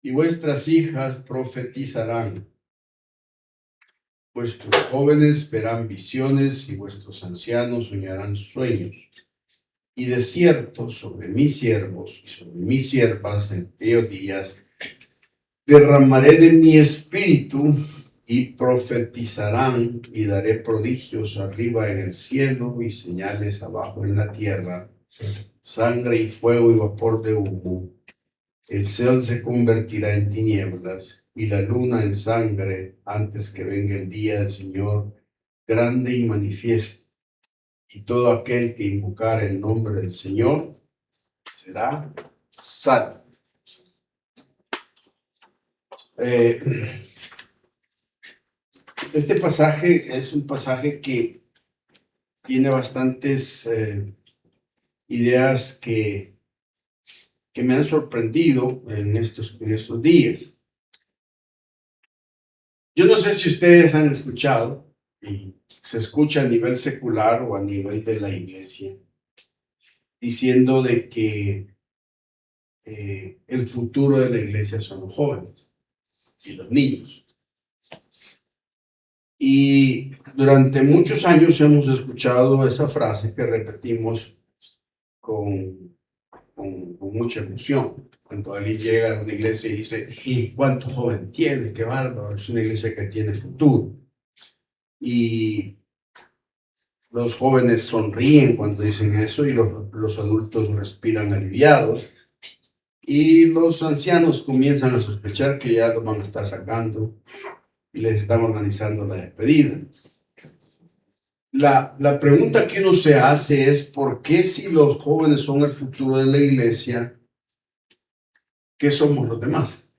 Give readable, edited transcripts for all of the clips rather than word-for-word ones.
y vuestras hijas profetizarán. Vuestros jóvenes verán visiones y vuestros ancianos soñarán sueños. Y de cierto, sobre mis siervos y sobre mis siervas en aquellos días derramaré de mi espíritu y profetizarán, y daré prodigios arriba en el cielo y señales abajo en la tierra, sangre y fuego y vapor de humo. El sol se convertirá en tinieblas y la luna en sangre antes que venga el día del Señor grande y manifiesto. Y todo aquel que invocar el nombre del Señor será salvo. Este pasaje es un pasaje que tiene bastantes ideas que me han sorprendido en estos días. Yo no sé si ustedes han escuchado, y se escucha a nivel secular o a nivel de la iglesia, diciendo de que el futuro de la iglesia son los jóvenes y los niños. Y durante muchos años hemos escuchado esa frase que repetimos con mucha emoción. Cuando alguien llega a una iglesia y dice, ¿cuánto joven tiene? ¡Qué bárbaro! Es una iglesia que tiene futuro. Y los jóvenes sonríen cuando dicen eso y los adultos respiran aliviados. Y los ancianos comienzan a sospechar que ya los van a estar sacando y les están organizando la despedida. La pregunta que uno se hace es, ¿por qué si los jóvenes son el futuro de la iglesia, qué somos los demás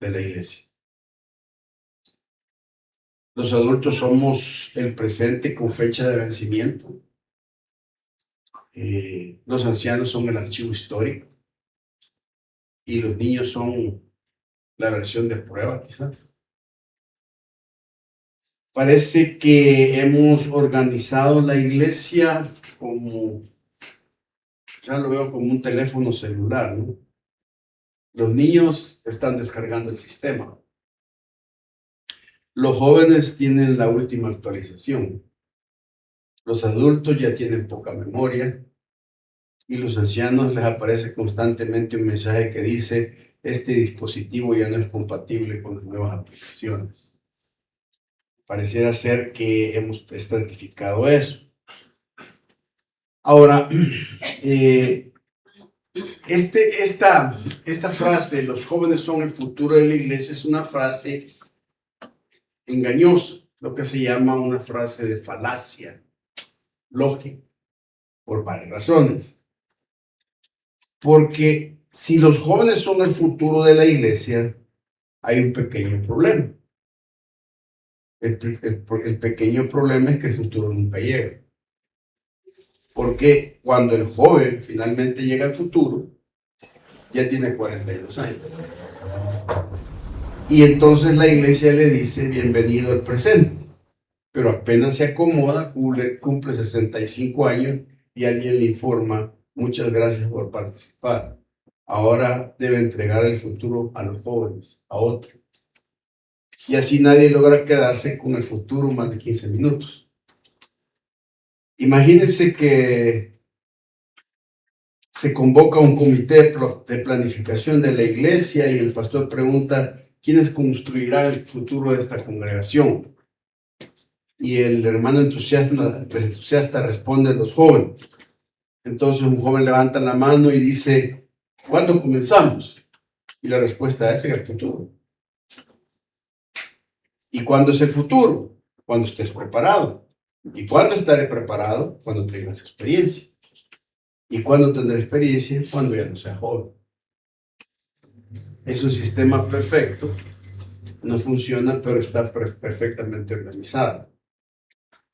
de la iglesia? Los adultos somos el presente con fecha de vencimiento. Los ancianos son el archivo histórico. Y los niños son la versión de prueba, quizás. Parece que hemos organizado la iglesia como, ya lo veo como un teléfono celular, ¿no? Los niños están descargando el sistema. Los jóvenes tienen la última actualización. Los adultos ya tienen poca memoria. Y los ancianos les aparece constantemente un mensaje que dice, este dispositivo ya no es compatible con las nuevas aplicaciones. Pareciera ser que hemos estratificado eso. Ahora, esta frase, los jóvenes son el futuro de la iglesia, es una frase engañosa, lo que se llama una frase de falacia lógica, por varias razones. Porque si los jóvenes son el futuro de la iglesia, hay un pequeño problema. El pequeño problema es que el futuro nunca llega. Porque cuando el joven finalmente llega al futuro, ya tiene 42 años. Y entonces la iglesia le dice, bienvenido al presente. Pero apenas se acomoda, cumple 65 años y alguien le informa, muchas gracias por participar. Ahora debe entregar el futuro a los jóvenes, a otro. Y así nadie logra quedarse con el futuro más de 15 minutos. Imagínense que se convoca un comité de planificación de la iglesia y el pastor pregunta, ¿quiénes construirán el futuro de esta congregación? Y el hermano entusiasta responde, los jóvenes. Entonces un joven levanta la mano y dice, ¿cuándo comenzamos? Y la respuesta es en el futuro. ¿Y cuándo es el futuro? Cuando estés preparado. ¿Y cuándo estaré preparado? Cuando tengas experiencia. ¿Y cuándo tendré experiencia? Cuando ya no sea joven. Es un sistema perfecto. No funciona, pero está perfectamente organizado.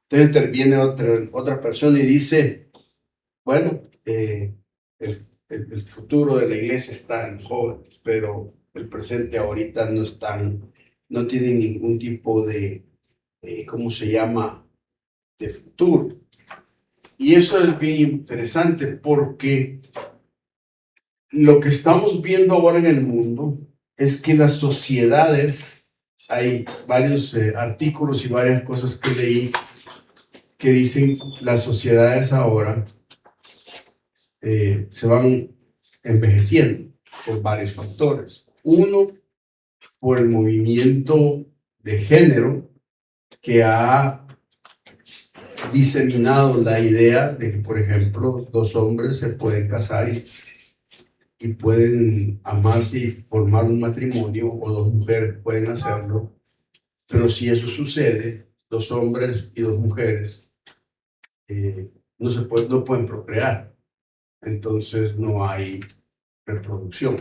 Entonces interviene otra persona y dice, bueno, el futuro de la iglesia está en jóvenes, pero el presente ahorita no tiene ningún tipo de, ¿cómo se llama?, de futuro. Y eso es bien interesante porque lo que estamos viendo ahora en el mundo es que las sociedades, hay varios artículos y varias cosas que leí que dicen las sociedades ahora se van envejeciendo por varios factores. Uno, por el movimiento de género que ha diseminado la idea de que, por ejemplo, dos hombres se pueden casar y pueden amarse y formar un matrimonio, o dos mujeres pueden hacerlo, pero si eso sucede, dos hombres y dos mujeres no pueden procrear, entonces no hay reproducción.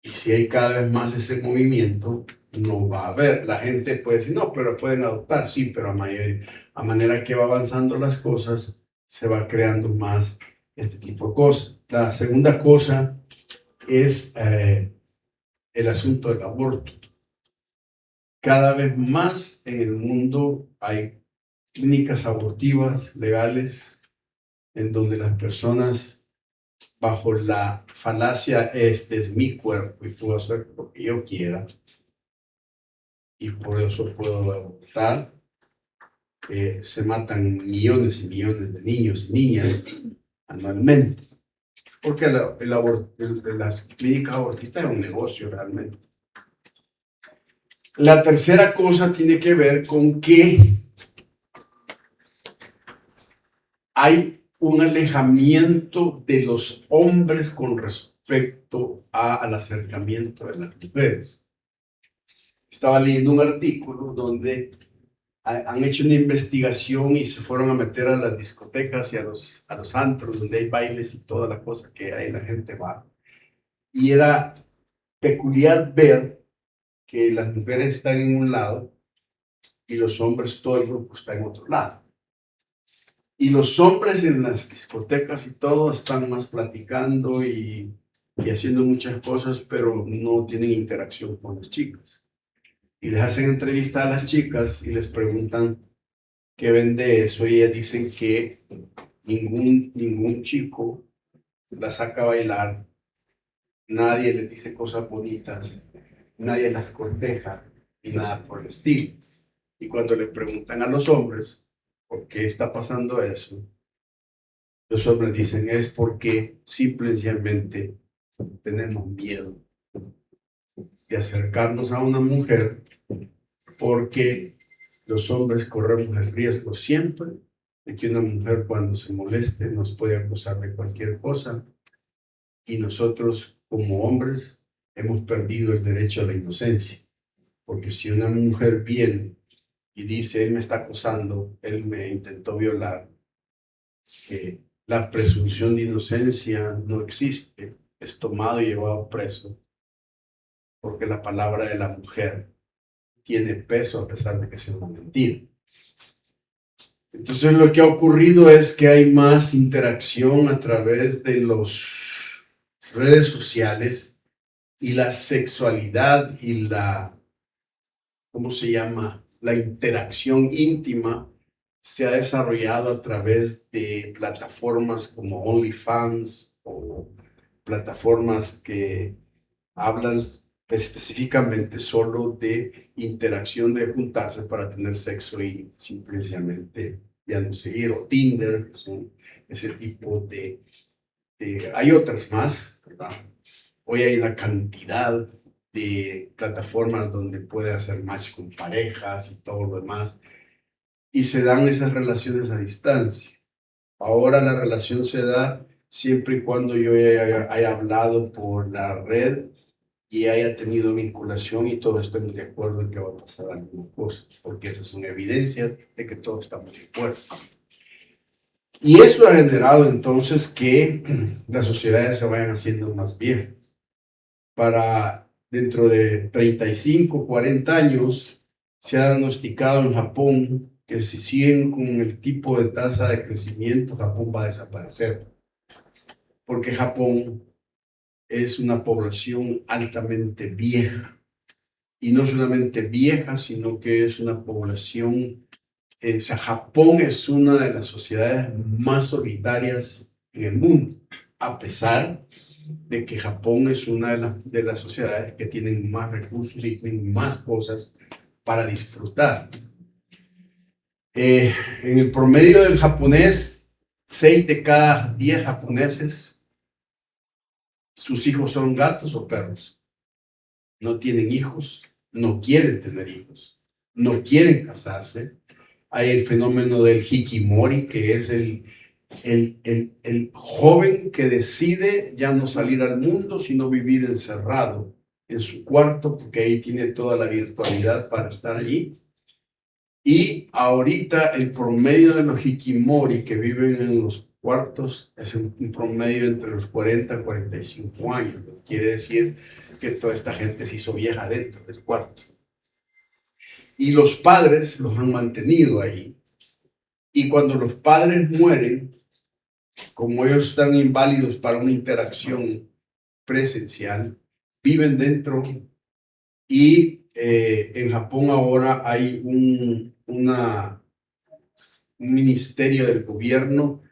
Y si hay cada vez más ese movimiento, no va a haber. La gente puede decir, no, pero pueden adoptar, sí, pero a manera que va avanzando las cosas, se va creando más este tipo de cosas. La segunda cosa es el asunto del aborto. Cada vez más en el mundo hay clínicas abortivas legales en donde las personas, bajo la falacia, este es mi cuerpo y puedo hacer lo que yo quiera y por eso puedo abortar, se matan millones y millones de niños y niñas anualmente, porque las clínicas abortistas es un negocio realmente. La tercera cosa tiene que ver con que hay un alejamiento de los hombres con respecto al acercamiento de las mujeres. Estaba leyendo un artículo donde han hecho una investigación y se fueron a meter a las discotecas y a los antros donde hay bailes y toda la cosa que hay, la gente va. Y era peculiar ver que las mujeres están en un lado y los hombres, todo el grupo está en otro lado. Y los hombres en las discotecas y todo están más platicando y haciendo muchas cosas, pero no tienen interacción con las chicas. Y les hacen entrevista a las chicas y les preguntan qué ven de eso y ellas dicen que ningún chico la saca a bailar, nadie les dice cosas bonitas, nadie las corteja y nada por el estilo. Y cuando le preguntan a los hombres por qué está pasando eso, los hombres dicen es porque simplemente tenemos miedo de acercarnos a una mujer porque los hombres corremos el riesgo siempre de que una mujer cuando se moleste nos puede acusar de cualquier cosa y nosotros como hombres hemos perdido el derecho a la inocencia, porque si una mujer viene y dice él me está acosando, él me intentó violar, la presunción de inocencia no existe, es tomado y llevado preso, porque la palabra de la mujer tiene peso a pesar de que sea una mentira. Entonces lo que ha ocurrido es que hay más interacción a través de las redes sociales y la sexualidad y ¿cómo se llama? La interacción íntima se ha desarrollado a través de plataformas como OnlyFans o plataformas que hablan específicamente solo de interacción, de juntarse para tener sexo y simplemente ya no seguir, o Tinder, que son ese tipo hay otras más, ¿verdad? Hoy hay una cantidad de plataformas donde puede hacer match con parejas y todo lo demás, y se dan esas relaciones a distancia. Ahora la relación se da siempre y cuando yo haya hablado por la red y haya tenido vinculación y todos estemos de acuerdo en que va a pasar alguna cosa, porque esa es una evidencia de que todos estamos de acuerdo. Y eso ha generado entonces que las sociedades se vayan haciendo más viejas. Para dentro de 35, 40 años, se ha diagnosticado en Japón que si siguen con el tipo de tasa de crecimiento, Japón va a desaparecer. Porque Japón es una población altamente vieja. Y no solamente vieja, sino que es una población, o sea, Japón es una de las sociedades más solitarias en el mundo, a pesar de que Japón es una de las sociedades que tienen más recursos y tienen más cosas para disfrutar. En el promedio del japonés, 6 de cada 10 japoneses, sus hijos son gatos o perros. No tienen hijos, no quieren tener hijos, no quieren casarse. Hay el fenómeno del hikimori, que es el joven que decide ya no salir al mundo, sino vivir encerrado en su cuarto, porque ahí tiene toda la virtualidad para estar allí. Y ahorita el promedio de los hikimori que viven en los cuartos es un promedio entre los 40 y 45 años. Quiere decir que toda esta gente se hizo vieja dentro del cuarto. Y los padres los han mantenido ahí. Y cuando los padres mueren, como ellos están inválidos para una interacción presencial, viven dentro. Y en Japón ahora hay un ministerio del gobierno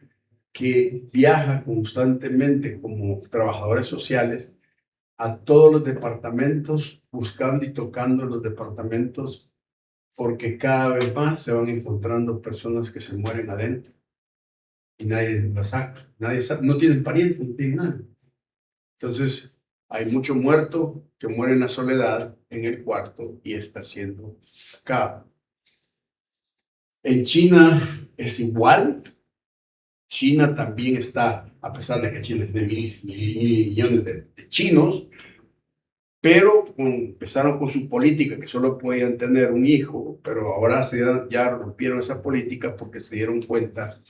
que viaja constantemente como trabajadores sociales a todos los departamentos, buscando y tocando los departamentos, porque cada vez más se van encontrando personas que se mueren adentro y nadie las saca, nadie sabe, no tienen parientes, no tienen nada. Entonces, hay mucho muerto que muere en la soledad en el cuarto y está siendo sacado. En China es igual. China también está, a pesar de que China tiene mil millones de chinos, pero empezaron con su política que solo podían tener un hijo, pero ahora ya rompieron esa política porque se dieron cuenta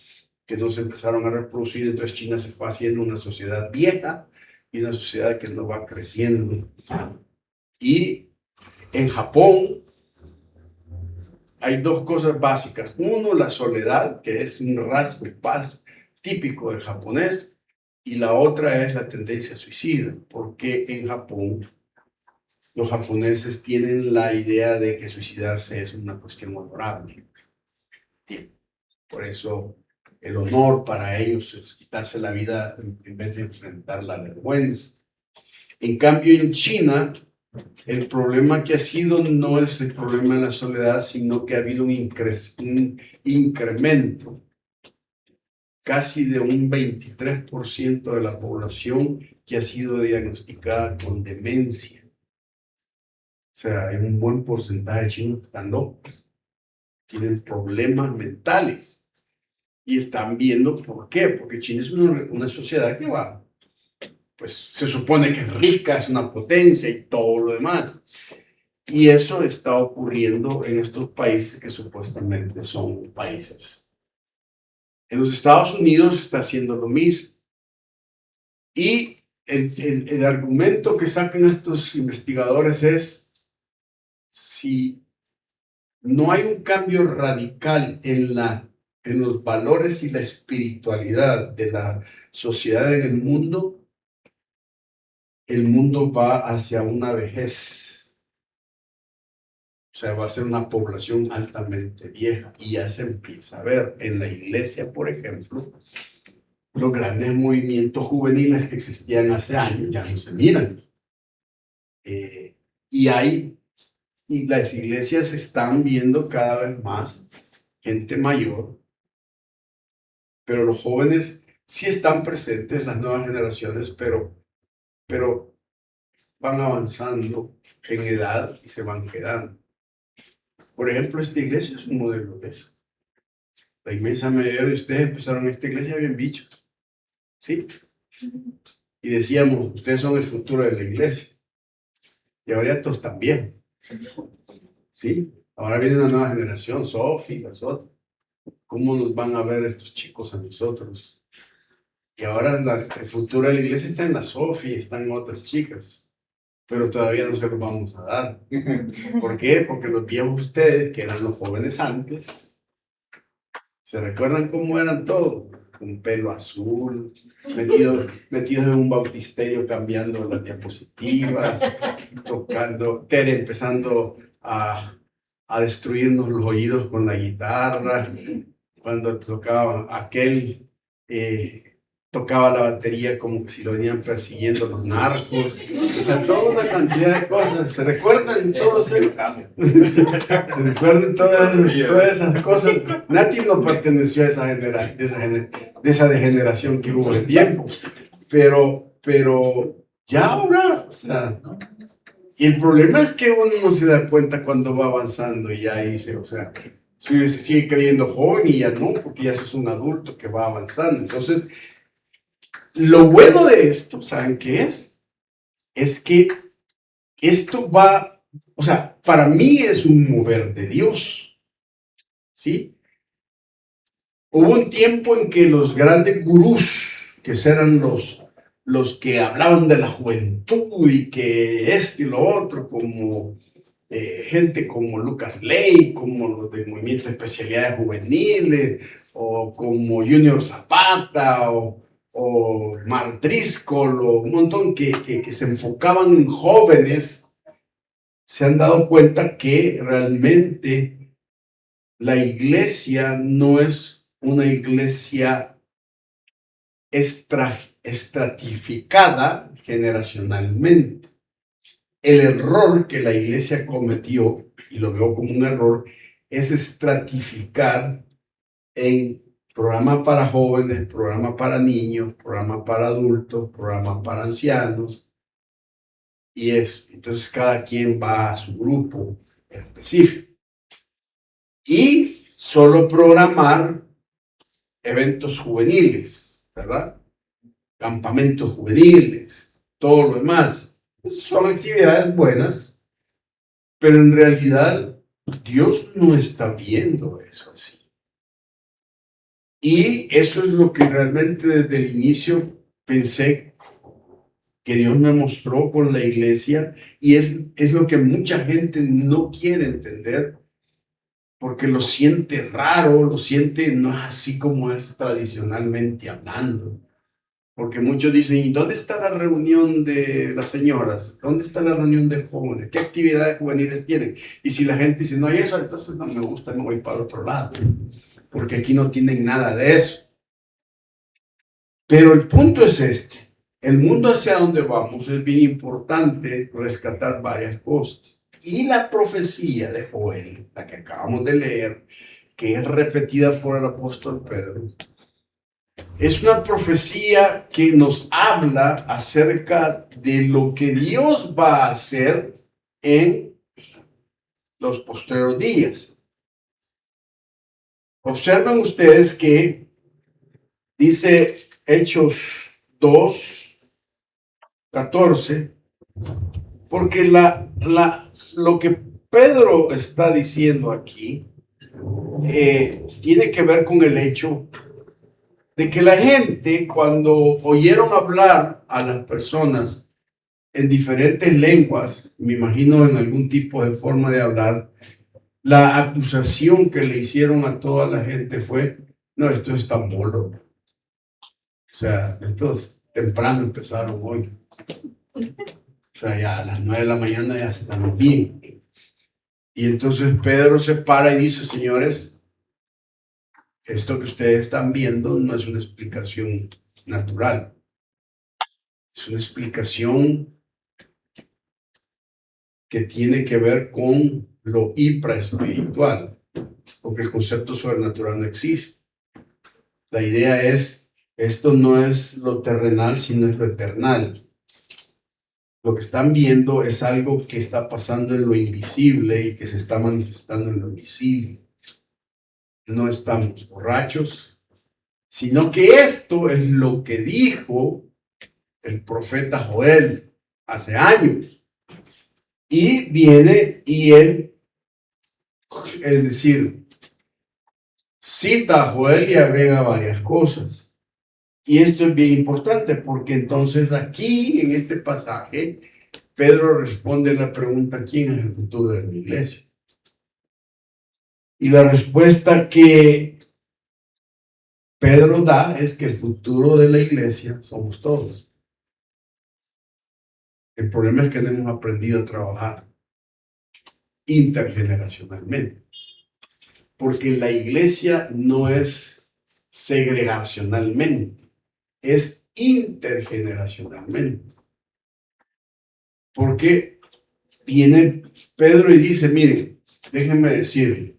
que no se empezaron a reproducir, entonces China se fue haciendo una sociedad vieja y una sociedad que no va creciendo. Y en Japón hay dos cosas básicas. Uno, la soledad, que es un rasgo típico del japonés, y la otra es la tendencia suicida, porque en Japón los japoneses tienen la idea de que suicidarse es una cuestión honorable. Por eso el honor para ellos es quitarse la vida en vez de enfrentar la vergüenza. En cambio, en China, el problema que ha sido no es el problema de la soledad, sino que ha habido un incremento casi de un 23% de la población que ha sido diagnosticada con demencia. O sea, hay un buen porcentaje de chinos que están locos, tienen problemas mentales y están viendo por qué. Porque China es una sociedad que va, pues se supone que es rica, es una potencia y todo lo demás. Y eso está ocurriendo en estos países que supuestamente son países. En los Estados Unidos está haciendo lo mismo. Y el argumento que sacan estos investigadores es, si no hay un cambio radical en los valores y la espiritualidad de la sociedad en el mundo va hacia una vejez. O sea, va a ser una población altamente vieja y ya se empieza a ver en la iglesia, por ejemplo, los grandes movimientos juveniles que existían hace años ya no se miran. Y las iglesias están viendo cada vez más gente mayor, pero los jóvenes sí están presentes, las nuevas generaciones, pero van avanzando en edad y se van quedando. Por ejemplo, esta iglesia es un modelo de eso. La inmensa mayoría de ustedes empezaron esta iglesia bien bichos, ¿sí? Y decíamos, ustedes son el futuro de la iglesia. Y ahora estos también, ¿sí? Ahora viene una nueva generación, Sofi, las otras. ¿Cómo nos van a ver estos chicos a nosotros? Y ahora el futuro de la iglesia está en la Sofi, están otras chicas, pero todavía no se los vamos a dar. ¿Por qué? Porque los viejos ustedes, que eran los jóvenes antes, ¿se recuerdan cómo eran todos? Con pelo azul, metidos en un bautisterio cambiando las diapositivas, tocando, Tere empezando a destruirnos los oídos con la guitarra, cuando tocaban aquel tocaba la batería como que si lo venían persiguiendo los narcos, o sea, toda una cantidad de cosas. ¿Se recuerdan todos recuerden todas esas cosas? Nati no perteneció a de esa degeneración que hubo de tiempo, pero ya ahora, o sea, y el problema es que uno no se da cuenta cuando va avanzando y ya dice, o sea, se sigue creyendo joven y ya no, porque ya sos un adulto que va avanzando. Entonces, lo bueno de esto, ¿saben qué es? Es que esto va, o sea, para mí es un mover de Dios, ¿sí? Hubo un tiempo en que los grandes gurús, que eran los que hablaban de la juventud y que esto y lo otro, como gente como Lucas Ley, como los del Movimiento de Especialidades Juveniles, o como Junior Zapata, o Mark Driscoll, o un montón que se enfocaban en jóvenes, se han dado cuenta que realmente la iglesia no es una iglesia estratificada generacionalmente. El error que la iglesia cometió, y lo veo como un error, es estratificar en programa para jóvenes, programa para niños, programa para adultos, programa para ancianos, y eso. Entonces cada quien va a su grupo específico. Y solo programar eventos juveniles, ¿verdad? Campamentos juveniles, todo lo demás. Son actividades buenas, pero en realidad Dios no está viendo eso así. Y eso es lo que realmente desde el inicio pensé que Dios me mostró con la iglesia, y es lo que mucha gente no quiere entender porque lo siente raro, lo siente no así como es tradicionalmente hablando. Porque muchos dicen, ¿y dónde está la reunión de las señoras? ¿Dónde está la reunión de jóvenes? ¿Qué actividades juveniles tienen? Y si la gente dice, no hay eso, entonces no me gusta, me voy para otro lado. Porque aquí no tienen nada de eso. Pero el punto es este. El mundo hacia donde vamos es bien importante rescatar varias cosas. Y la profecía de Joel, la que acabamos de leer, que es repetida por el apóstol Pedro, es una profecía que nos habla acerca de lo que Dios va a hacer en los posteriores días. Observen ustedes que dice Hechos 2:14, porque lo que Pedro está diciendo aquí tiene que ver con el hecho de que la gente, cuando oyeron hablar a las personas en diferentes lenguas, me imagino en algún tipo de forma de hablar, la acusación que le hicieron a toda la gente fue, no, esto es tan bolo. O sea, estos temprano empezaron hoy. O sea, ya a las 9 de la mañana ya estamos bien. Y entonces Pedro se para y dice, señores, esto que ustedes están viendo no es una explicación natural. Es una explicación que tiene que ver con lo hipraespiritual, porque el concepto sobrenatural no existe. La idea es, esto no es lo terrenal, sino es lo eternal. Lo que están viendo es algo que está pasando en lo invisible y que se está manifestando en lo visible. No estamos borrachos, sino que esto es lo que dijo el profeta Joel hace años. Y viene y él, es decir, cita a Joel y agrega varias cosas. Y esto es bien importante porque entonces aquí en este pasaje Pedro responde la pregunta: ¿quién es el futuro de la iglesia? Y la respuesta que Pedro da es que el futuro de la iglesia somos todos. El problema es que no hemos aprendido a trabajar intergeneracionalmente, porque la iglesia no es segregacionalmente. es intergeneracionalmente. Porque viene Pedro y dice, miren, déjenme decirle,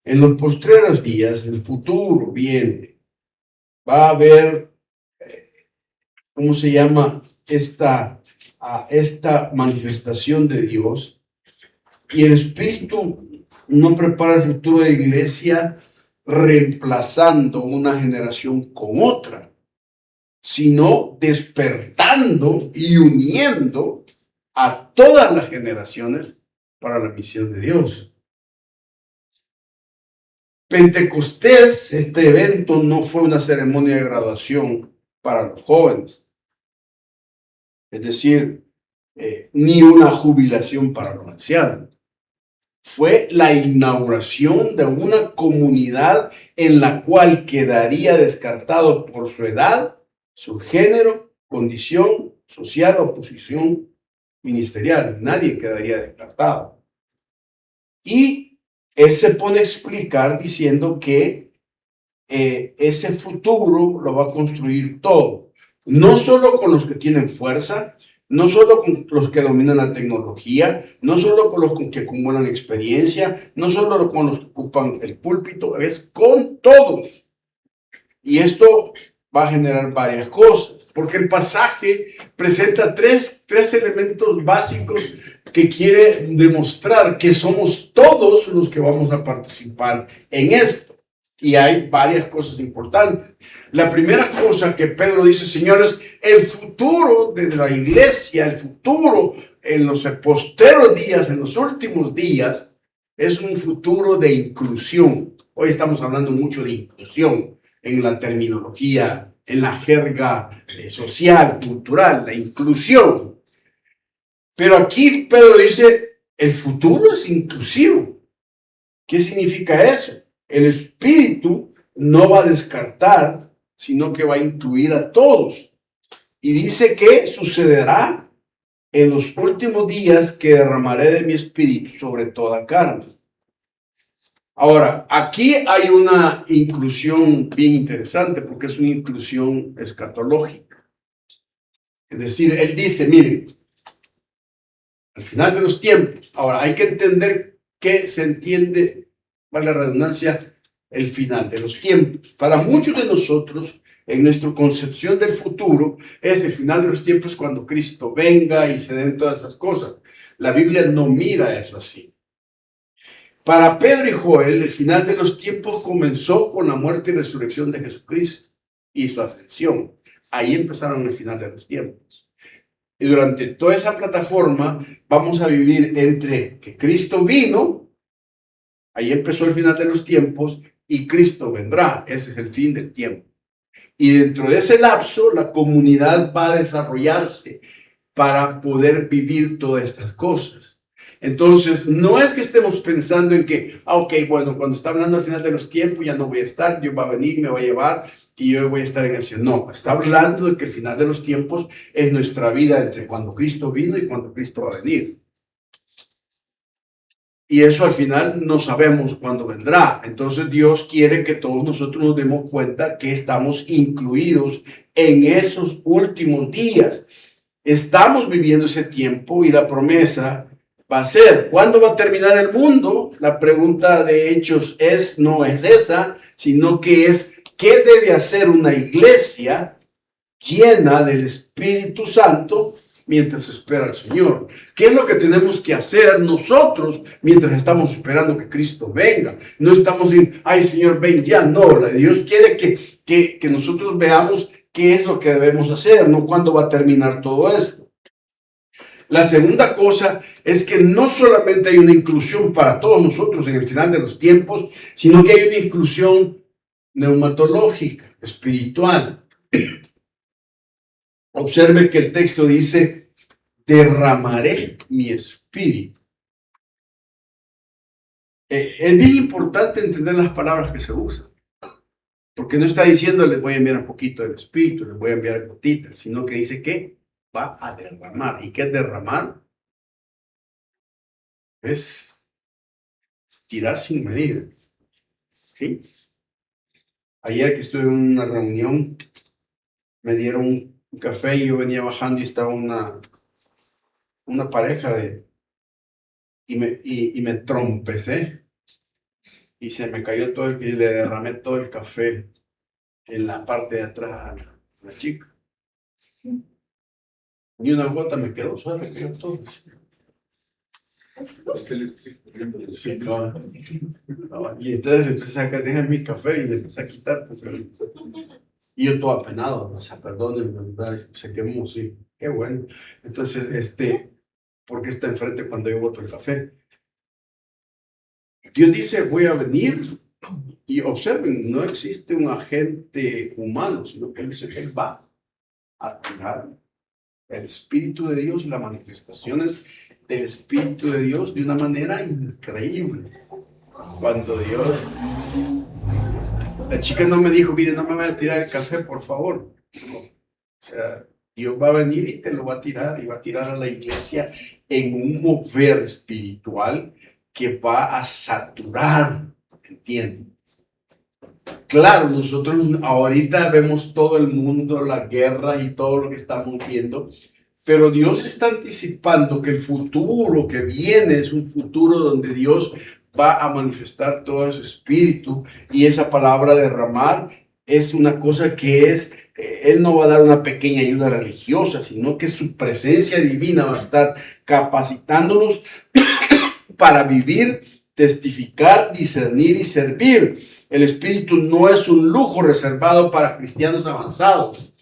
en los postreros días, el futuro viene, va a haber, ¿cómo se llama? Esta manifestación de Dios, y el Espíritu no prepara el futuro de la iglesia reemplazando una generación con otra, sino despertando y uniendo a todas las generaciones para la misión de Dios. Pentecostés, este evento no fue una ceremonia de graduación para los jóvenes, es decir, ni una jubilación para los ancianos. Fue la inauguración de una comunidad en la cual quedaría descartado por su edad, su género, condición social o posición ministerial. Nadie quedaría descartado. Y él se pone a explicar diciendo que ese futuro lo va a construir todo. No solo con los que tienen fuerza, no solo con los que dominan la tecnología, no solo con los que acumulan experiencia, no solo con los que ocupan el púlpito, es con todos. Y esto va a generar varias cosas, porque el pasaje presenta tres elementos básicos que quiere demostrar que somos todos los que vamos a participar en esto. Y hay varias cosas importantes. La primera cosa que Pedro dice, señores, el futuro de la iglesia, el futuro en los posteros días, en los últimos días, es un futuro de inclusión. Hoy estamos hablando mucho de inclusión en la terminología, en la jerga social, cultural, la inclusión. Pero aquí Pedro dice, el futuro es inclusivo. ¿Qué significa eso? El Espíritu no va a descartar, sino que va a incluir a todos. Y dice que sucederá en los últimos días que derramaré de mi Espíritu sobre toda carne. Ahora, aquí hay una inclusión bien interesante porque es una inclusión escatológica. Es decir, él dice, miren, al final de los tiempos, ahora hay que entender qué se entiende, vale la redundancia, el final de los tiempos. Para muchos de nosotros, en nuestra concepción del futuro, es el final de los tiempos cuando Cristo venga y se den todas esas cosas. La Biblia no mira eso así. Para Pedro y Joel, el final de los tiempos comenzó con la muerte y resurrección de Jesucristo y su ascensión. Ahí empezaron el final de los tiempos. Y durante toda esa plataforma vamos a vivir entre que Cristo vino, ahí empezó el final de los tiempos, y Cristo vendrá. Ese es el fin del tiempo. Y dentro de ese lapso, la comunidad va a desarrollarse para poder vivir todas estas cosas. Entonces, no es que estemos pensando en que, ok, bueno, cuando está hablando al final de los tiempos ya no voy a estar, Dios va a venir, me va a llevar y yo voy a estar en el cielo. No, está hablando de que el final de los tiempos es nuestra vida entre cuando Cristo vino y cuando Cristo va a venir. Y eso al final no sabemos cuándo vendrá. Entonces Dios quiere que todos nosotros nos demos cuenta que estamos incluidos en esos últimos días. Estamos viviendo ese tiempo y la promesa va a ser, ¿cuándo va a terminar el mundo? La pregunta de Hechos no es esa, sino que es, ¿qué debe hacer una iglesia llena del Espíritu Santo mientras espera al Señor? ¿Qué es lo que tenemos que hacer nosotros mientras estamos esperando que Cristo venga? No estamos diciendo, ay Señor, ven ya. No, Dios quiere que nosotros veamos qué es lo que debemos hacer, no cuándo va a terminar todo esto. La segunda cosa es que no solamente hay una inclusión para todos nosotros en el final de los tiempos, sino que hay una inclusión neumatológica, espiritual. Observe que el texto dice, derramaré mi espíritu. Es bien importante entender las palabras que se usan, porque no está diciendo les voy a enviar un poquito del espíritu, les voy a enviar gotitas, sino que dice que va a derramar. ¿Y qué es derramar? Es tirar sin medida. ¿Sí? Ayer que estuve en una reunión, me dieron un café y yo venía bajando y estaba una pareja y me trompecé y se me cayó todo y le derramé todo el café en la parte de atrás a la chica. Ni una gota me quedó, suave, me quedó todo. Sí, cabal. Y entonces empecé a dejar mi café y le empecé a quitar. Y yo todo apenado, o sea, perdónenme, ¿verdad? Se quemó, sí. Qué bueno. Entonces, ¿por qué está enfrente cuando yo boto el café? Dios dice, voy a venir y observen, no existe un agente humano, sino que Él dice que Él va a tirar el Espíritu de Dios y las manifestaciones del Espíritu de Dios de una manera increíble. Cuando Dios, la chica no me dijo, mire, no me vaya a tirar el café, por favor. No. O sea, Dios va a venir y te lo va a tirar y va a tirar a la iglesia en un mover espiritual que va a saturar, ¿entienden? Claro, nosotros ahorita vemos todo el mundo, la guerra y todo lo que estamos viendo, pero Dios está anticipando que el futuro que viene es un futuro donde Dios va a manifestar todo su espíritu y esa palabra derramar es una cosa que Él no va a dar una pequeña ayuda religiosa, sino que su presencia divina va a estar capacitándonos para vivir, testificar, discernir y servir. El espíritu no es un lujo reservado para cristianos avanzados,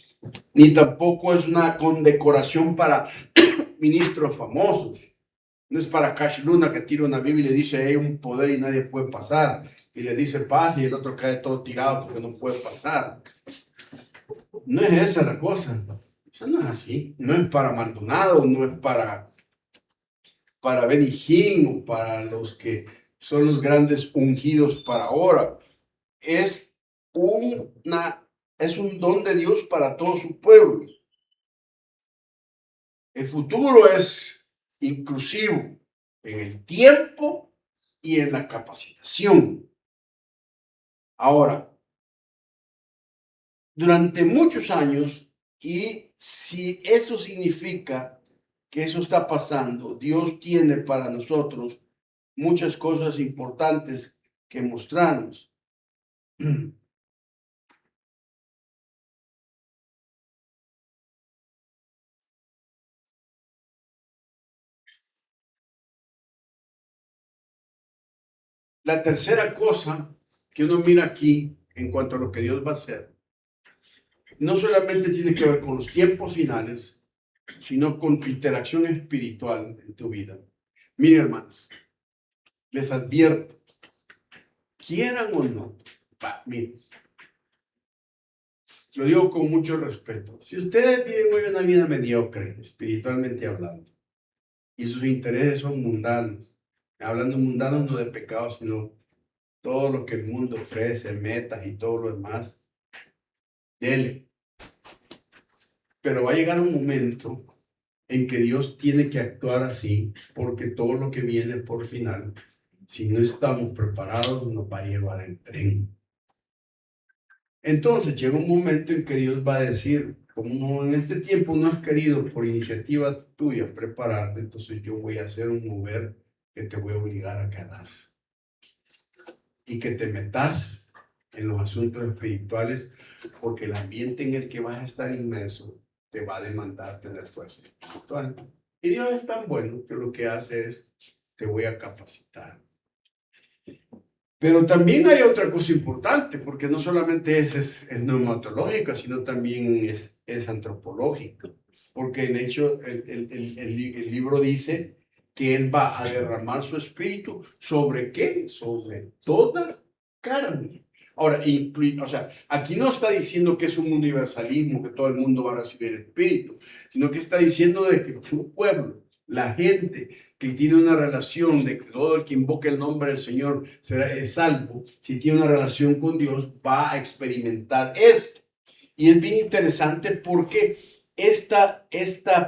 ni tampoco es una condecoración para ministros famosos. No es para Cash Luna que tira una Biblia y le dice hay un poder y nadie puede pasar. Y le dice pase y el otro cae todo tirado porque no puede pasar. No es esa la cosa. Eso no es así. No es para Maldonado, no es para Benny Hinn o para los que son los grandes ungidos para ahora. Es un don de Dios para todo su pueblo. El futuro es inclusivo en el tiempo y en la capacitación. Ahora, durante muchos años, y si eso significa que eso está pasando, Dios tiene para nosotros muchas cosas importantes que mostrarnos. La tercera cosa que uno mira aquí en cuanto a lo que Dios va a hacer, no solamente tiene que ver con los tiempos finales, sino con tu interacción espiritual en tu vida. Miren, hermanos, les advierto, quieran o no, miren, lo digo con mucho respeto. Si ustedes viven hoy una vida mediocre, espiritualmente hablando, y sus intereses son mundanos, hablando mundanos no de pecado, sino todo lo que el mundo ofrece, metas y todo lo demás, dele. Pero va a llegar un momento en que Dios tiene que actuar así, porque todo lo que viene por final, si no estamos preparados, nos va a llevar el tren. Entonces llega un momento en que Dios va a decir, como en este tiempo no has querido por iniciativa tuya prepararte, entonces yo voy a hacer un mover que te voy a obligar a que hagas y que te metas en los asuntos espirituales, porque el ambiente en el que vas a estar inmerso te va a demandar tener fuerza espiritual. Y Dios es tan bueno que lo que hace es, te voy a capacitar. Pero también hay otra cosa importante, porque no solamente es neumatológica, sino también es antropológica. Porque el hecho, el libro dice que Él va a derramar su espíritu ¿sobre qué? Sobre toda carne. Ahora, o sea, aquí no está diciendo que es un universalismo, que todo el mundo va a recibir el espíritu, sino que está diciendo de que tu pueblo, la gente que tiene una relación de que todo el que invoque el nombre del Señor es salvo, si tiene una relación con Dios, va a experimentar esto. Y es bien interesante porque esta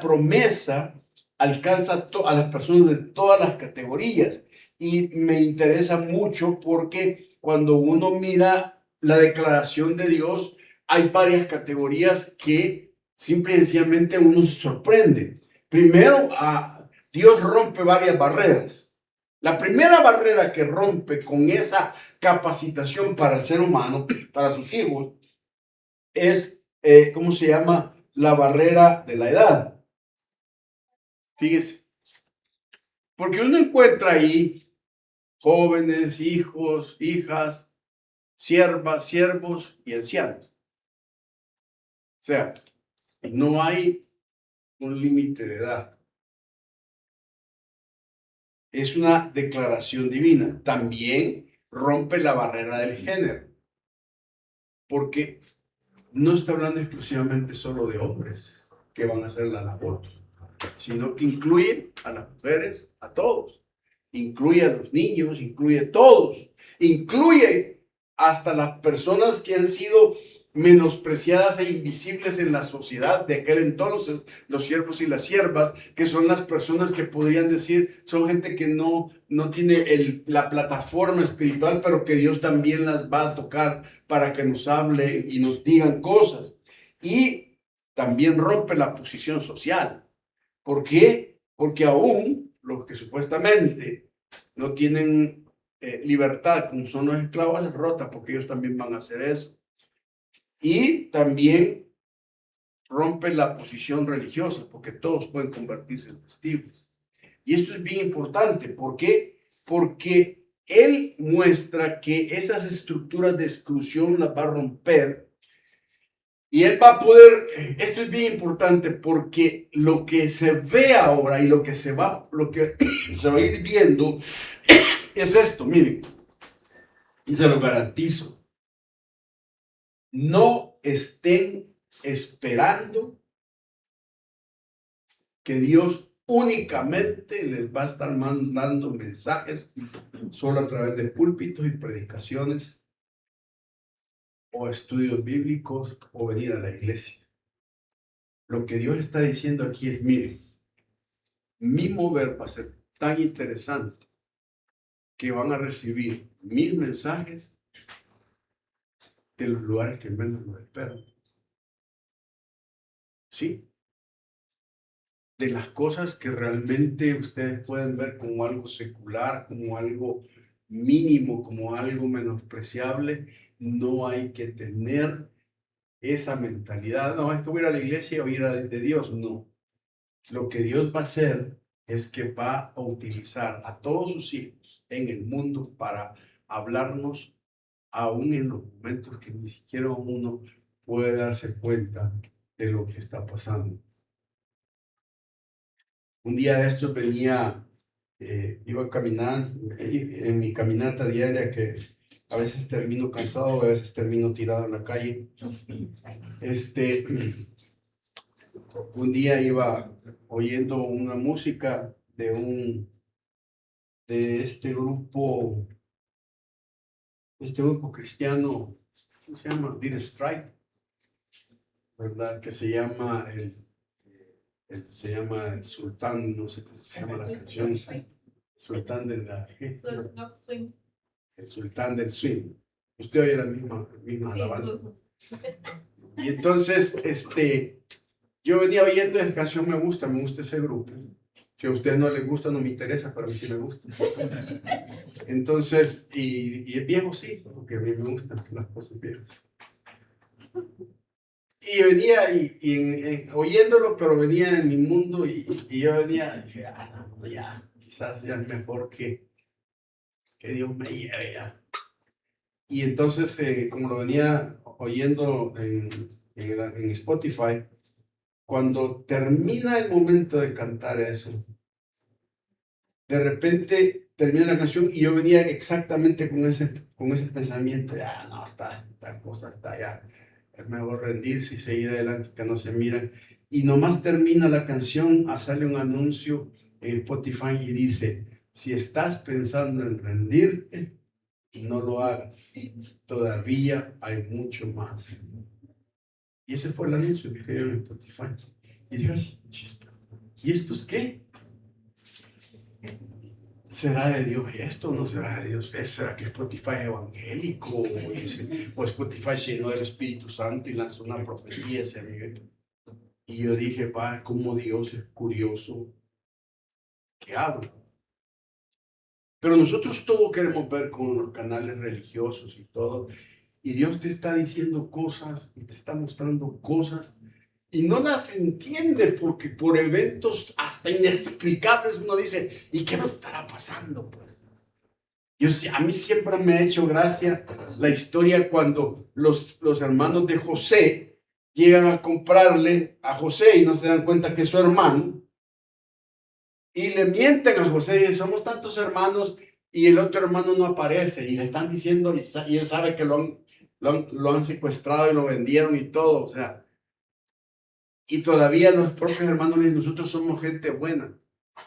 promesa alcanza a las personas de todas las categorías. Y me interesa mucho porque cuando uno mira la declaración de Dios, hay varias categorías que simple y sencillamente uno se sorprende. Primero, Dios rompe varias barreras. La primera barrera que rompe con esa capacitación para el ser humano, para sus hijos, es, ¿cómo se llama? La barrera de la edad. Fíjese. Porque uno encuentra ahí jóvenes, hijos, hijas, siervas, siervos y ancianos. O sea, no hay un límite de edad. Es una declaración divina. También rompe la barrera del género. Porque no está hablando exclusivamente solo de hombres que van a hacer la labor, sino que incluye a las mujeres, a todos. Incluye a los niños, incluye a todos. Incluye hasta las personas que han sido menospreciadas e invisibles en la sociedad de aquel entonces, los siervos y las siervas, que son las personas que podrían decir, son gente que no tiene la plataforma espiritual, pero que Dios también las va a tocar para que nos hable y nos digan cosas. Y también rompe la posición social. ¿Por qué? Porque aún los que supuestamente no tienen libertad, como son los esclavos, es rota, porque ellos también van a hacer eso. Y también rompe la posición religiosa, porque todos pueden convertirse en testigos. Y esto es bien importante. ¿Por qué? Porque él muestra que esas estructuras de exclusión las va a romper. Y él va a poder, esto es bien importante porque lo que se ve ahora y lo que se va a ir viendo es esto, miren, y se lo garantizo. No estén esperando que Dios únicamente les va a estar mandando mensajes solo a través de púlpitos y predicaciones o estudios bíblicos o venir a la iglesia. Lo que Dios está diciendo aquí es, miren, mi mover va a ser tan interesante que van a recibir mis mensajes de los lugares que menos lo esperan. ¿Sí? De las cosas que realmente ustedes pueden ver como algo secular, como algo mínimo, como algo menospreciable, no hay que tener esa mentalidad. No, es que voy a ir a la iglesia y voy a ir a de Dios. No. Lo que Dios va a hacer es que va a utilizar a todos sus hijos en el mundo para hablarnos aún en los momentos que ni siquiera uno puede darse cuenta de lo que está pasando. Un día de estos iba caminando en mi caminata diaria, que a veces termino cansado, a veces termino tirado en la calle. Un día iba oyendo una música de este grupo cristiano, ¿cómo se llama? Did Strike, ¿verdad? Que se llama se llama el Sultán, no sé cómo se llama la canción. Sultán de la... El Sultán del Swing. Usted oye la misma alabanza. Y entonces, yo venía oyendo esa canción, me gusta ese grupo. Si a usted no le gusta, no me interesa, pero a mí sí me gusta. Entonces, y es viejo, sí, porque a mí me gustan las cosas viejas. Y venía oyéndolo, pero venía en mi mundo y yo venía, y dije, no, ya, quizás ya es mejor que Dios me lleve ya. Y entonces, como lo venía oyendo en Spotify, cuando termina el momento de cantar eso, de repente termina la canción y yo venía exactamente con ese pensamiento, ya no, esta cosa está ya, es mejor rendirse y seguir adelante, que no se miran. Y nomás termina la canción, sale un anuncio en Spotify y dice, si estás pensando en rendirte, no lo hagas, todavía hay mucho más. Y ese fue el anuncio que dio en Spotify. Y dije, ¿y estos qué? ¿será de Dios esto o no será de Dios? ¿Será que Spotify es evangélico? O Spotify se llenó del Espíritu Santo y lanzó una profecía ese amigo. Y yo dije, va, como Dios es curioso que habla. Pero nosotros todo queremos ver con los canales religiosos y todo. Y Dios te está diciendo cosas y te está mostrando cosas y no las entiende porque por eventos hasta inexplicables uno dice, ¿y qué nos estará pasando? Pues a mí siempre me ha hecho gracia la historia cuando los hermanos de José llegan a comprarle a José y no se dan cuenta que es su hermano y le mienten a José, somos tantos hermanos y el otro hermano no aparece y le están diciendo y él sabe que lo han secuestrado y lo vendieron y todo, o sea, y todavía los propios hermanos dicen, nosotros somos gente buena.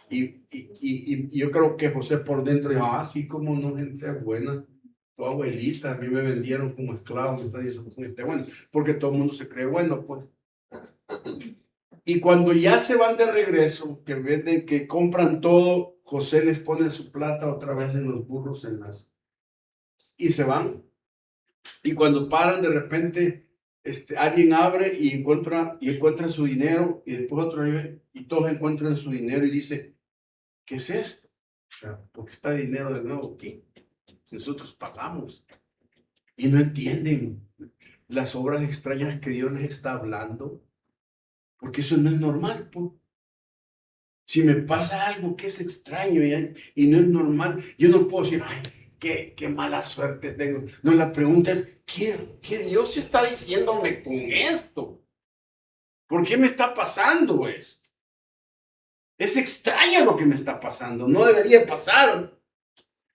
Y yo creo que José por dentro dijo, sí, como no, gente buena. Tu abuelita, a mí me vendieron como esclavo, me está diciendo, gente buena, porque todo el mundo se cree bueno, pues. Y cuando ya se van de regreso, que venden, que compran todo, José les pone su plata otra vez en los burros, y se van. Y cuando paran, de repente, alguien abre y encuentra su dinero, y después otro y todos encuentran su dinero y dice, ¿qué es esto? O sea, ¿por qué está dinero de nuevo aquí? Si nosotros pagamos. Y no entienden las obras extrañas que Dios les está hablando, porque eso no es normal, pues. Si me pasa algo que es extraño y no es normal, yo no puedo decir, ay, qué mala suerte tengo. No, la pregunta es, ¿qué Dios está diciéndome con esto? ¿Por qué me está pasando esto? Es extraño lo que me está pasando, no debería pasar.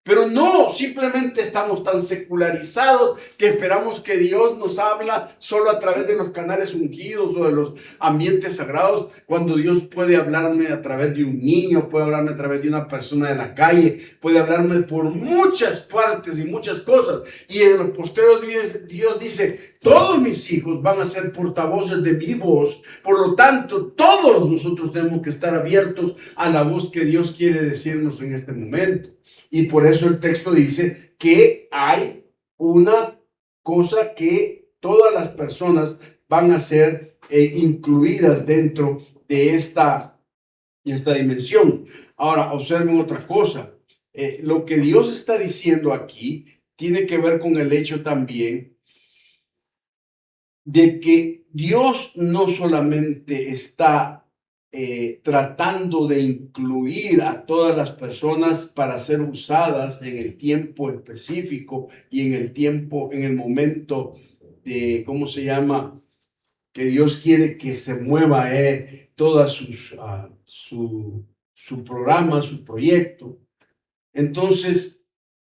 Pero no, simplemente estamos tan secularizados que esperamos que Dios nos habla solo a través de los canales ungidos o de los ambientes sagrados, cuando Dios puede hablarme a través de un niño, puede hablarme a través de una persona de la calle, puede hablarme por muchas partes y muchas cosas. Y en los posteriores días Dios dice, todos mis hijos van a ser portavoces de mi voz, por lo tanto todos nosotros tenemos que estar abiertos a la voz que Dios quiere decirnos en este momento. Y por eso el texto dice que hay una cosa que todas las personas van a ser incluidas dentro de esta dimensión. Ahora, observen otra cosa. Lo que Dios está diciendo aquí tiene que ver con el hecho también de que Dios no solamente está tratando de incluir a todas las personas para ser usadas en el tiempo específico y en el momento de, ¿cómo se llama? Que Dios quiere que se mueva toda su programa, su proyecto. Entonces,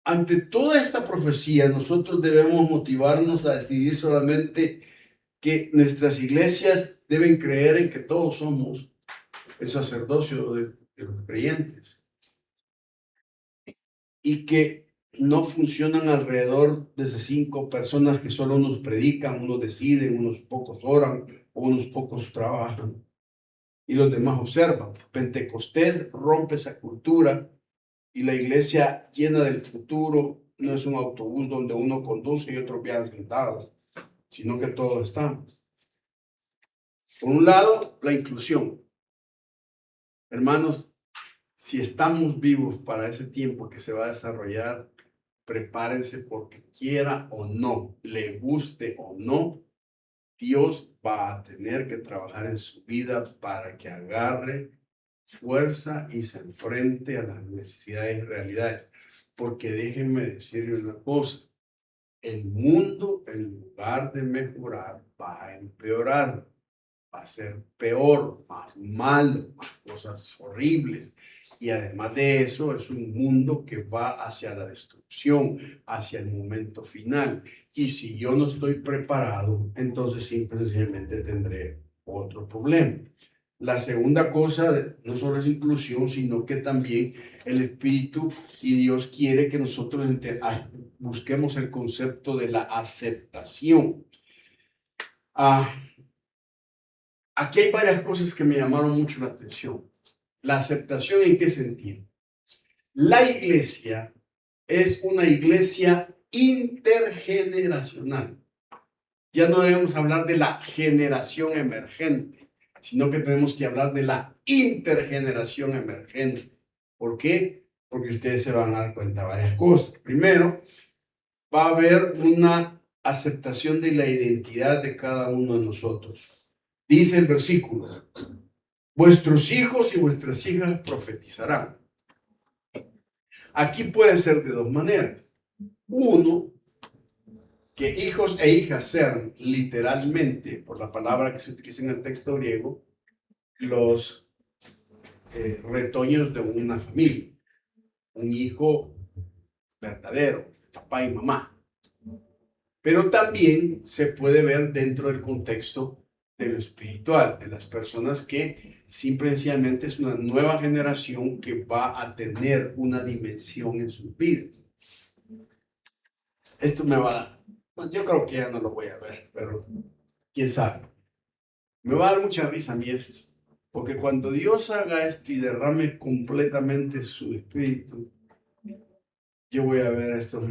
ante toda esta profecía, nosotros debemos motivarnos a decidir solamente que nuestras iglesias deben creer en que todos somos el sacerdocio de los creyentes y que no funcionan alrededor de esas 5 personas que solo unos predican, unos deciden, unos pocos oran o unos pocos trabajan y los demás observan. Pentecostés rompe esa cultura y la iglesia llena del futuro no es un autobús donde uno conduce y otros viajan sentados, sino que todos estamos. Por un lado, la inclusión. Hermanos, si estamos vivos para ese tiempo que se va a desarrollar, prepárense porque quiera o no, le guste o no, Dios va a tener que trabajar en su vida para que agarre fuerza y se enfrente a las necesidades y realidades. Porque déjenme decirle una cosa, el mundo en lugar de mejorar va a empeorar, va a ser peor, más malo, más cosas horribles. Y además de eso, es un mundo que va hacia la destrucción, hacia el momento final. Y si yo no estoy preparado, entonces simple y sencillamente tendré otro problema. La segunda cosa no solo es inclusión, sino que también el Espíritu y Dios quiere que nosotros busquemos el concepto de la aceptación. Aquí hay varias cosas que me llamaron mucho la atención. La aceptación, ¿en qué sentido? La iglesia es una iglesia intergeneracional. Ya no debemos hablar de la generación emergente, sino que tenemos que hablar de la intergeneración emergente. ¿Por qué? Porque ustedes se van a dar cuenta de varias cosas. Primero, va a haber una aceptación de la identidad de cada uno de nosotros. Dice el versículo: vuestros hijos y vuestras hijas profetizarán. Aquí puede ser de dos maneras. Uno, que hijos e hijas sean literalmente, por la palabra que se utiliza en el texto griego, los retoños de una familia. Un hijo verdadero, papá y mamá. Pero también se puede ver dentro del contexto de lo espiritual, de las personas que simplemente es una nueva generación que va a tener una dimensión en sus vidas. Esto me va a dar, bueno, yo creo que ya no lo voy a ver, pero quién sabe. Me va a dar mucha risa a mí esto, porque cuando Dios haga esto y derrame completamente su espíritu, yo voy a ver a esos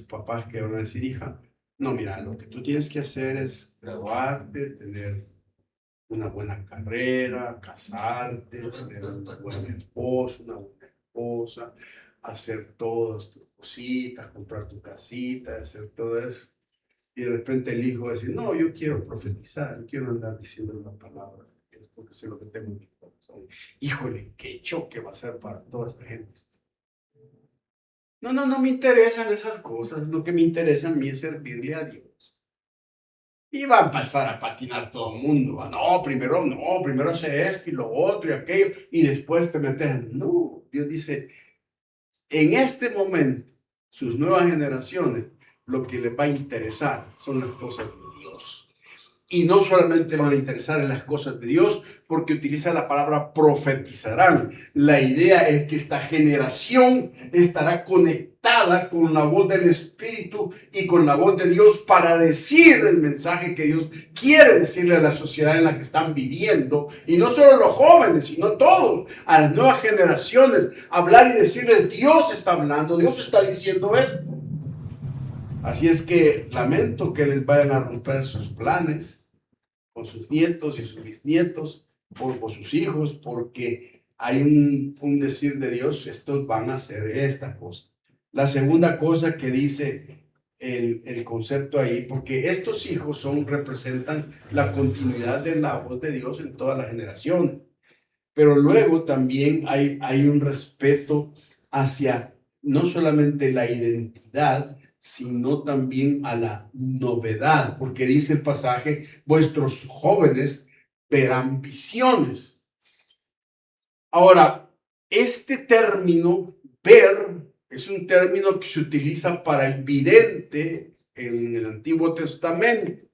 papás que van a decir: hija, no, mira, lo que tú tienes que hacer es graduarte, tener una buena carrera, casarte, tener un buen esposo, una buena esposa, hacer todas tus cositas, comprar tu casita, hacer todo eso. Y de repente el hijo va a decir: no, yo quiero profetizar, yo quiero andar diciendo la palabra de Dios, porque sé lo que tengo en mi corazón. Híjole, qué choque va a ser para toda esa gente. No, no me interesan esas cosas. Lo que me interesa a mí es servirle a Dios. Y va a empezar a patinar todo el mundo. No, primero hace esto y lo otro y aquello. Y después te metes. No, Dios dice, en este momento, sus nuevas generaciones, lo que les va a interesar son las cosas de Dios. Y no solamente van a interesar en las cosas de Dios, porque utiliza la palabra profetizarán. La idea es que esta generación estará conectada con la voz del Espíritu y con la voz de Dios para decir el mensaje que Dios quiere decirle a la sociedad en la que están viviendo. Y no solo los jóvenes, sino todos, a las nuevas generaciones, hablar y decirles: Dios está hablando, Dios está diciendo esto. Así es que lamento que les vayan a romper sus planes con sus nietos y sus bisnietos, por sus hijos, porque hay un decir de Dios: estos van a hacer esta cosa. La segunda cosa que dice el concepto ahí, porque estos hijos representan la continuidad de la voz de Dios en todas las generaciones, pero luego también hay un respeto hacia no solamente la identidad, sino también a la novedad, porque dice el pasaje: vuestros jóvenes verán visiones. Ahora, este término, ver, es un término que se utiliza para el vidente en el Antiguo Testamento.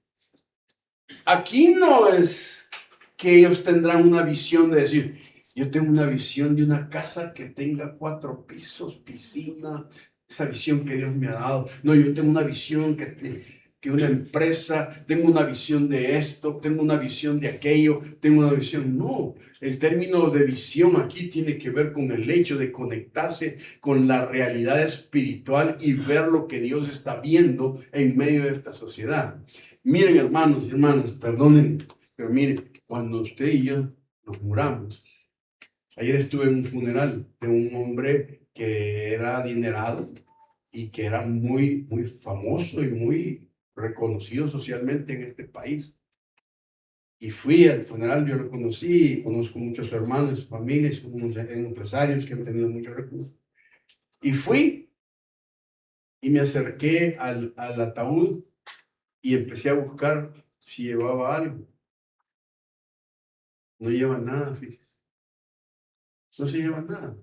Aquí no es que ellos tendrán una visión de decir: yo tengo una visión de una casa que tenga 4 pisos, piscina, esa visión que Dios me ha dado. No, yo tengo una visión que una empresa, tengo una visión de esto, tengo una visión de aquello, tengo una visión. No, el término de visión aquí tiene que ver con el hecho de conectarse con la realidad espiritual y ver lo que Dios está viendo en medio de esta sociedad. Miren, hermanos y hermanas, perdonen, pero miren, cuando usted y yo nos muramos, ayer estuve en un funeral de un hombre que era adinerado y que era muy, muy famoso y muy reconocido socialmente en este país. Y fui al funeral, yo lo conocí, conozco muchos hermanos, familias, unos empresarios que han tenido muchos recursos. Y fui y me acerqué al ataúd y empecé a buscar si llevaba algo. No lleva nada, fíjese. No se lleva nada.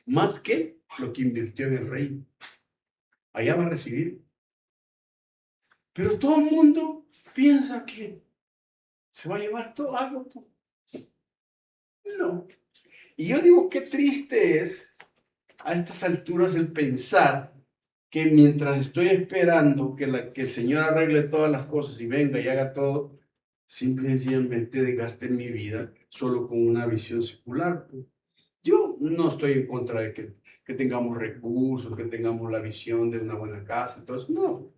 Más que lo que invirtió en el reino. Allá va a recibir. Pero todo el mundo piensa que se va a llevar todo algo. No. Y yo digo, qué triste es a estas alturas el pensar que mientras estoy esperando que el Señor arregle todas las cosas y venga y haga todo, simple y sencillamente desgaste mi vida solo con una visión secular. Yo no estoy en contra de que tengamos recursos, que tengamos la visión de una buena casa, entonces no,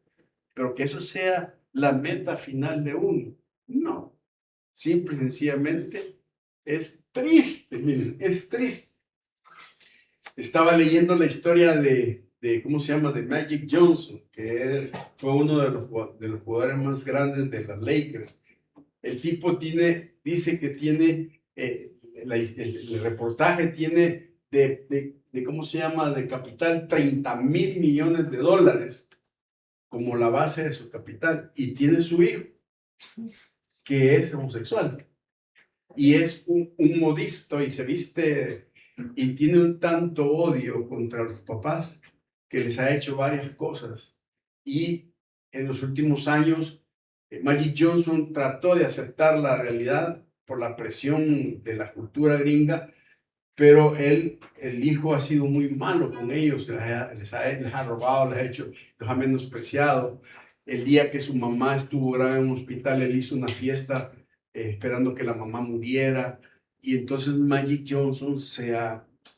pero que eso sea la meta final de uno, no. Simple y sencillamente es triste, miren, es triste. Estaba leyendo la historia ¿cómo se llama? De Magic Johnson, que fue uno de los jugadores más grandes de los Lakers. El tipo dice que tiene, el reportaje tiene ¿cómo se llama? De capital, 30,000 millones de dólares como la base de su capital. Y tiene su hijo, que es homosexual. Y es un modisto y se viste y tiene un tanto odio contra los papás que les ha hecho varias cosas. Y en los últimos años, Magic Johnson trató de aceptar la realidad por la presión de la cultura gringa, pero el hijo ha sido muy malo con ellos, les ha robado, los ha menospreciado. El día que su mamá estuvo grave en un hospital, él hizo una fiesta esperando que la mamá muriera. Y entonces Magic Johnson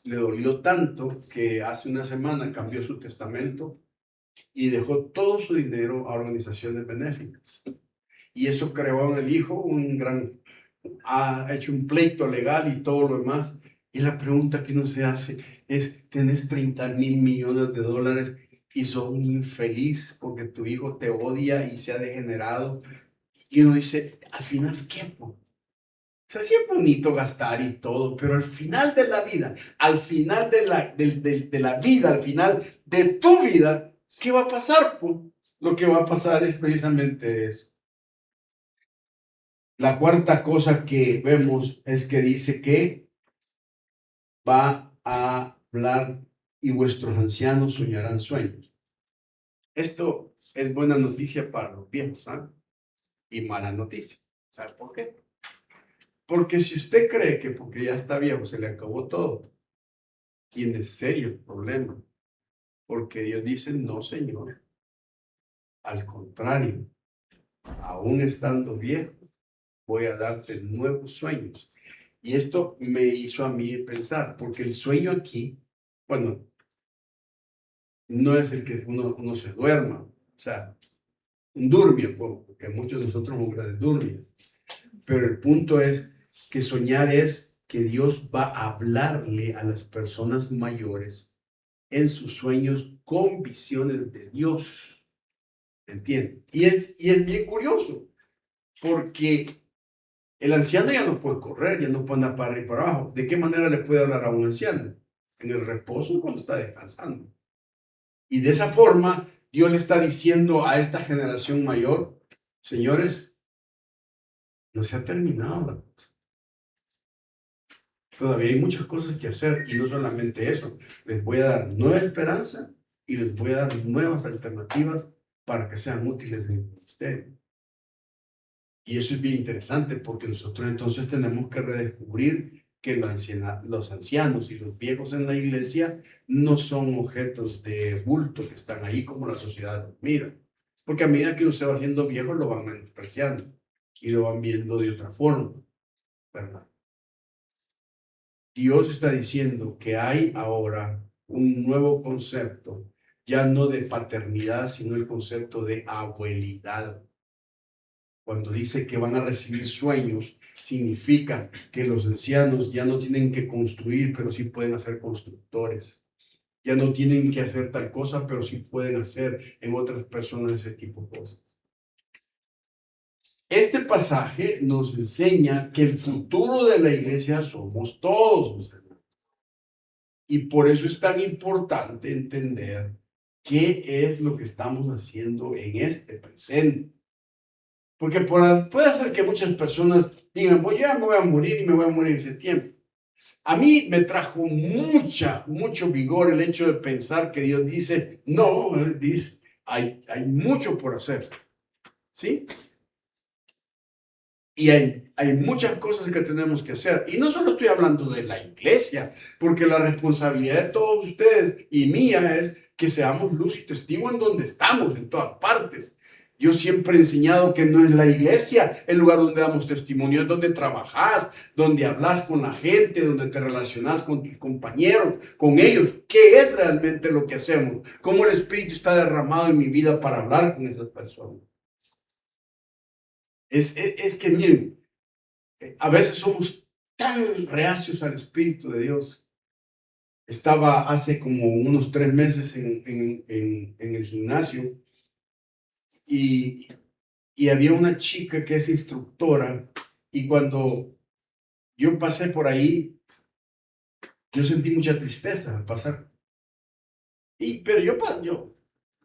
le dolió tanto que hace una semana cambió su testamento y dejó todo su dinero a organizaciones benéficas. Y eso creó en el hijo ha hecho un pleito legal y todo lo demás. Y la pregunta que uno se hace es, tenés 30,000 millones de dólares y sos un infeliz porque tu hijo te odia y se ha degenerado. Y uno dice, al final, ¿qué? O sea, sí es bonito gastar y todo, pero al final de la vida, al final de la vida, al final de tu vida, ¿qué va a pasar? Pues, lo que va a pasar es precisamente eso. La cuarta cosa que vemos es que dice que va a hablar y vuestros ancianos soñarán sueños. Esto es buena noticia para los viejos, ¿sabes? Y mala noticia. ¿Sabe por qué? Porque si usted cree que porque ya está viejo se le acabó todo, tiene serios problemas. Porque Dios dice, no, Señor. Al contrario, aún estando viejo, voy a darte nuevos sueños. Y esto me hizo a mí pensar, porque el sueño aquí, bueno, no es el que uno se duerma, o sea, un durmio, porque muchos de nosotros somos grandes durmios. Pero el punto es que soñar es que Dios va a hablarle a las personas mayores en sus sueños con visiones de Dios. ¿Entienden? Y es bien curioso, porque el anciano ya no puede correr, ya no puede andar para arriba y para abajo. ¿De qué manera le puede hablar a un anciano? En el reposo cuando está descansando. Y de esa forma, Dios le está diciendo a esta generación mayor, señores, no se ha terminado la cosa. Todavía hay muchas cosas que hacer y no solamente eso. Les voy a dar nueva esperanza y les voy a dar nuevas alternativas para que sean útiles en el ministerio. Y eso es bien interesante porque nosotros entonces tenemos que redescubrir que los ancianos y los viejos en la iglesia no son objetos de bulto que están ahí como la sociedad los mira. Porque a medida que uno se va haciendo viejo lo van menospreciando y lo van viendo de otra forma, ¿verdad? Dios está diciendo que hay ahora un nuevo concepto, ya no de paternidad, sino el concepto de abuelidad. Cuando dice que van a recibir sueños, significa que los ancianos ya no tienen que construir, pero sí pueden ser constructores. Ya no tienen que hacer tal cosa, pero sí pueden hacer en otras personas ese tipo de cosas. Este pasaje nos enseña que el futuro de la iglesia somos todos, mis hermanos. Y por eso es tan importante entender qué es lo que estamos haciendo en este presente. Porque puede ser que muchas personas digan, pues ya me voy a morir y me voy a morir en ese tiempo. A mí me trajo mucho vigor el hecho de pensar que Dios dice, no, dice, hay mucho por hacer. ¿Sí? Y hay muchas cosas que tenemos que hacer. Y no solo estoy hablando de la iglesia, porque la responsabilidad de todos ustedes y mía es que seamos luz y testigo en donde estamos, en todas partes. Yo siempre he enseñado que no es la iglesia el lugar donde damos testimonio, es donde trabajas, donde hablas con la gente, donde te relacionas con tus compañeros, con ellos. ¿Qué es realmente lo que hacemos? ¿Cómo el Espíritu está derramado en mi vida para hablar con esas personas? Es que miren, a veces somos tan reacios al Espíritu de Dios. Estaba hace como unos 3 meses en el gimnasio y había una chica que es instructora y cuando yo pasé por ahí, yo sentí mucha tristeza al pasar. Pero yo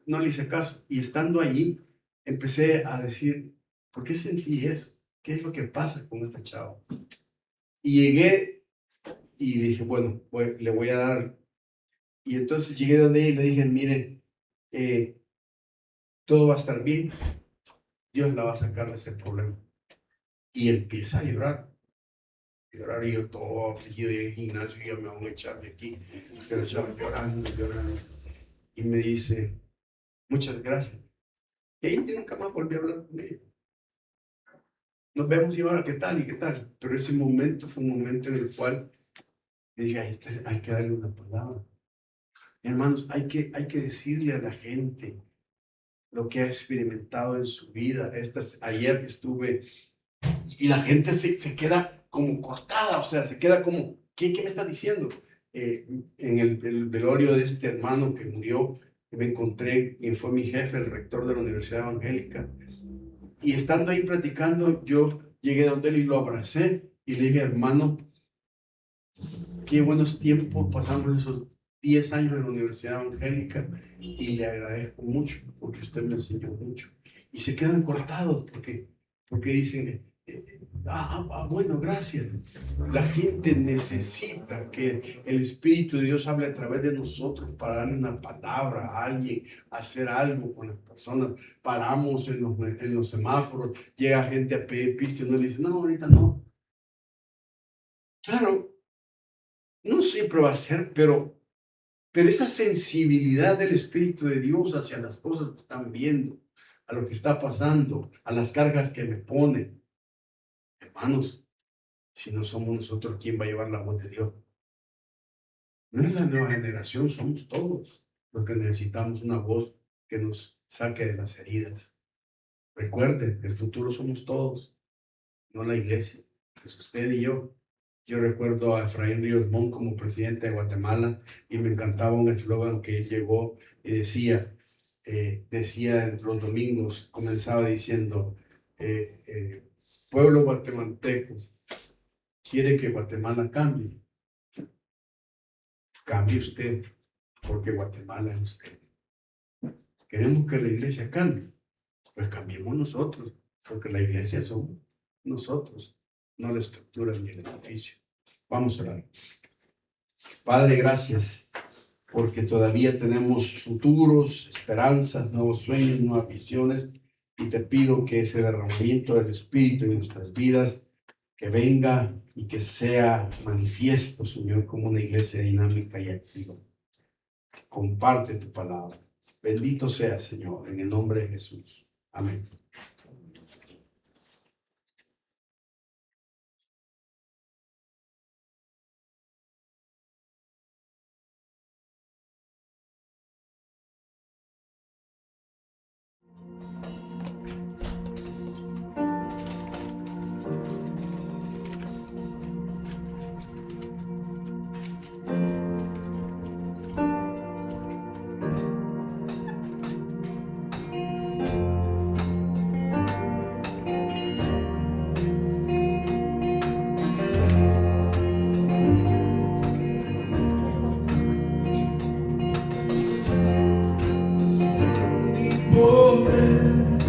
no le hice caso y estando allí empecé a decir, ¿por qué sentí eso? ¿Qué es lo que pasa con esta chava? Y llegué y dije, bueno, le voy a dar. Y entonces llegué donde ella y le dije, mire, todo va a estar bien, Dios la va a sacar de ese problema. Y empieza a llorar. Llorar y yo todo afligido y en el gimnasio, ya me van a echar de aquí. Pero estaba llorando, llorando. Y me dice, muchas gracias. Y ahí yo nunca más volví a hablar con ella. Nos vemos y ahora, ¿qué tal? ¿Y qué tal? Pero ese momento fue un momento en el cual dije, hay que darle una palabra. Hermanos, hay que decirle a la gente lo que ha experimentado en su vida. Ayer estuve y la gente se queda como cortada, o sea, se queda como, ¿qué me está diciendo? En el velorio de este hermano que murió, me encontré, quien fue mi jefe, el rector de la Universidad Evangélica, y estando ahí platicando, yo llegué donde él y lo abracé y le dije, hermano, qué buenos tiempos pasamos esos 10 años en la Universidad Evangélica y le agradezco mucho porque usted me enseñó mucho. Y se quedan cortados porque dicen, bueno, gracias. La gente necesita que el Espíritu de Dios hable a través de nosotros para darle una palabra a alguien, hacer algo con las personas. Paramos en los semáforos, llega gente a pedir pisto y uno le dice, no, ahorita no. Claro, no siempre va a ser, pero esa sensibilidad del Espíritu de Dios hacia las cosas que están viendo, a lo que está pasando, a las cargas que me ponen. Hermanos, si no somos nosotros, ¿quién va a llevar la voz de Dios? No es la nueva generación, somos todos los que necesitamos una voz que nos saque de las heridas. Recuerde, el futuro somos todos, no la iglesia, es usted y yo. Yo recuerdo a Efraín Ríos Montt como presidente de Guatemala y me encantaba un eslogan que él llegó y decía los domingos, comenzaba diciendo, pueblo guatemalteco, quiere que Guatemala cambie. Cambie usted, porque Guatemala es usted. Queremos que la iglesia cambie, pues cambiemos nosotros, porque la iglesia somos nosotros, no la estructura ni el edificio. Vamos a orar. Padre, gracias, porque todavía tenemos futuros, esperanzas, nuevos sueños, nuevas visiones, y te pido que ese derramamiento del Espíritu en nuestras vidas, que venga y que sea manifiesto, Señor, como una iglesia dinámica y activa. Comparte tu palabra. Bendito sea, Señor, en el nombre de Jesús. Amén. Poder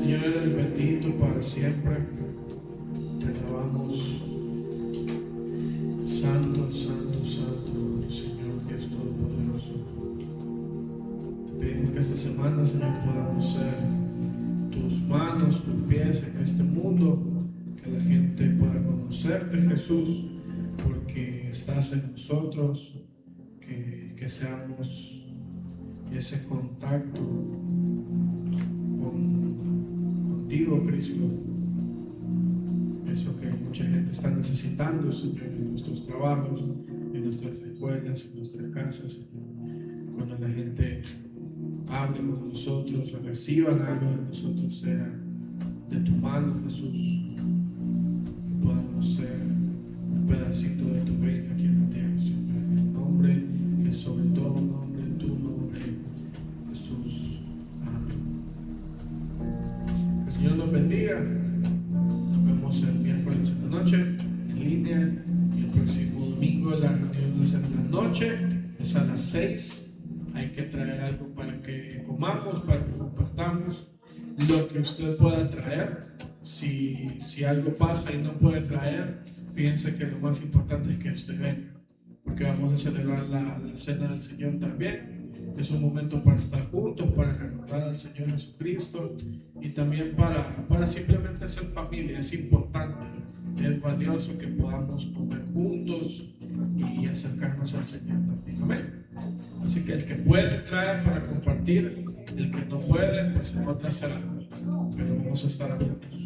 Señor, eres bendito para siempre. Te alabamos. Santo, santo, santo, Señor, que es todopoderoso. Te pedimos que esta semana, Señor, podamos ser tus manos, tus pies en este mundo, que la gente pueda conocerte, Jesús, porque estás en nosotros, que seamos ese contacto contigo, Cristo. Eso que mucha gente está necesitando, Señor, en nuestros trabajos, en nuestras escuelas, en nuestras casas, Señor. Cuando la gente hable con nosotros o reciban algo de nosotros, sea de tu mano, Jesús, que podamos ser un pedacito de tu reino aquí en la tierra, Señor. En el nombre que sobre todo nombre, tu nombre, Jesús. Amén. Que el Señor nos bendiga. Nos vemos el miércoles en la noche, en línea, y el próximo domingo la reunión es en la noche, es a las 6. Hay que traer algo para que comamos, para que compartamos lo que usted pueda traer. Si algo pasa y no puede traer, fíjense que lo más importante es que usted venga, porque vamos a celebrar la cena del Señor también. Es un momento para estar juntos, para recordar al Señor Jesucristo y también para simplemente ser familia. Es importante, es valioso que podamos comer juntos y acercarnos al Señor también. Amén. Así que el que puede traer para compartir, el que no puede, pues en otra será. Pero vamos a estar juntos.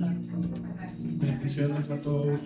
Bendiciones a todos.